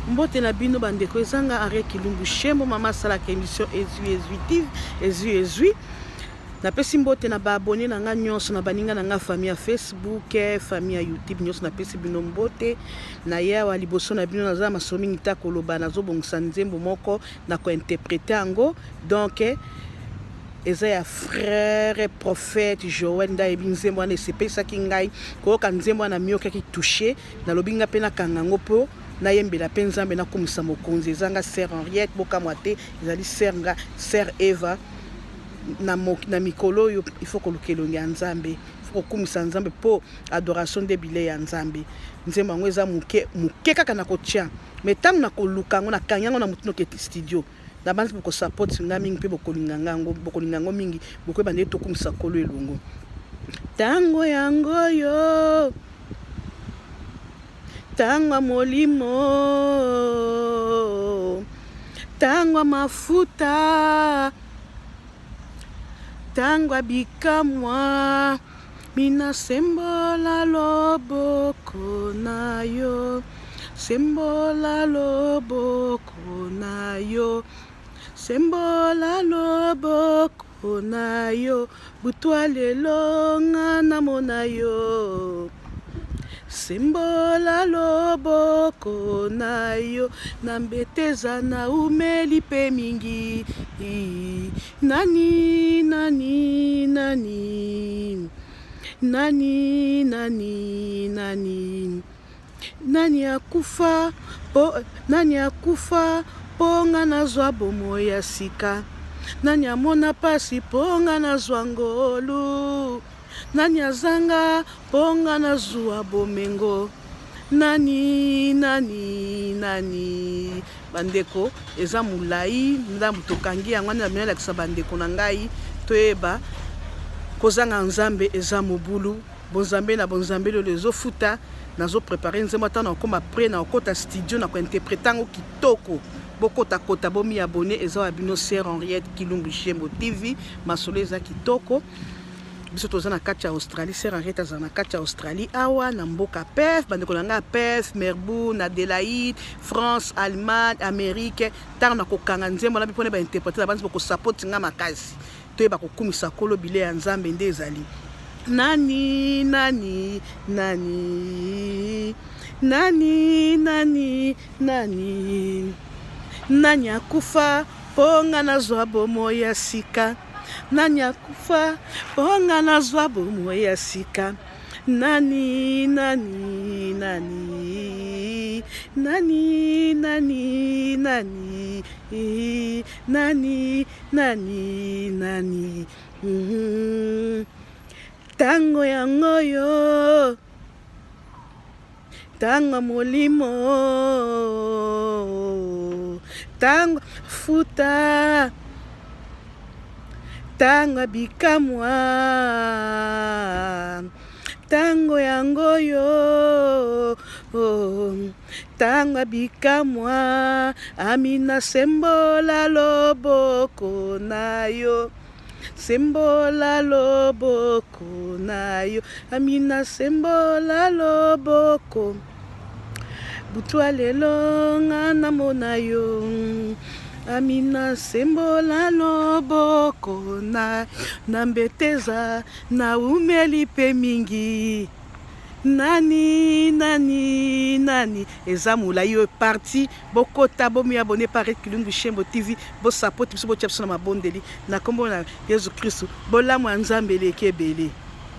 Mbote na bino bandeko ezanga Henriette Kilumbu Shembo mama sala ka émission ezui na pesi mbote na ba abonné na nga nyonso na baninga na nga famille ya Facebook famille ya YouTube nyonso na pesi bino mbote na yawa liboso na bino naza masomi ngita koloba nazo bongisa nzembo moko na ko interpréter ango donc eza ya frère prophète Joël nda ebi nzembo wana esepesaki ngai koyoka nzembo wana miyokaki touché nalobi nga mpe nakangango mpo nayembela mpe nzambe nakomisa mokonzi ezanga sœur Henriette bokamwa te ezali sœur Eva na mikolo oyo il faut koluka elongi ya nzambe faut kokumisa nzambe mpo adoration nde bile ya nzambe nzembo yango eza moke kaka na kotia me ntango na koluka yango na kanga yango na motu noke studio na banzi bokosupport nga mingi mpe bokolinga yango mingi bokoyeba nde tokumisa kolo elongo ntango yango oyo tangwa molimo tangwa mafuta tangwa bikamwa mina sembola loboko na yo sembola loboko na yo sembola loboko na yo butwa lelo nga namona yo sembola loboko na yo na mbeteza na umeli pe mingi nani nani nani nani nani nani nani akufa ponga nazwa bomo ya sika nani amona pasi ponga nazwa ngolu nani azanga ponga nazwa bomengo nani nani nani bandeko eza mulai ndambu tokangi yango na mena lakisa bandeko na ngai toyeba kozanga nzambe eza mobulu bonzambe na bonzambe lo lezofuta nazo préparer nzembo atana okoma près na okota studio na ko interpréter ngo kitoko bokota kota bomi abonné eza wa bino sœur Henriette Kilumbu Shembo TV masolo eza kitoko biso toza na kati ya Australie sœur Henriette aza na kati ya Australie awa na mboka Perth bandeko na nga Perth Melbourne Adelaide France Allemagne Amérique ntango na kokanga nzembo na bipone ba interpréter banzi boko support nga makasi toyeba kokumisa kolo bile ya nzambe nde ezali nani nani nani nani nani nani nani akufa ponga nazwa bomo ya sika nani akufa ponga nazwa bomo ya sika nani nani nani nani nani nani nani nani nani tango yango yo tango molimo tango futa tango bikamwa tango yango yo tango bikamwa amina sembola loboko na yo sembola loboko na yo amina sembola loboko butwa lelo nga namona yo amina sembola loboko na mbeteza na umeli pe mingi nani nani nani eza mulai yo parti bokota bomi abonné par Kilumbu Shembo TV bo support biso bo tshapso na mabondeli na kombo na Yesu Kristo bolamu ya Nzambe leki ebele.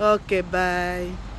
Okay, bye.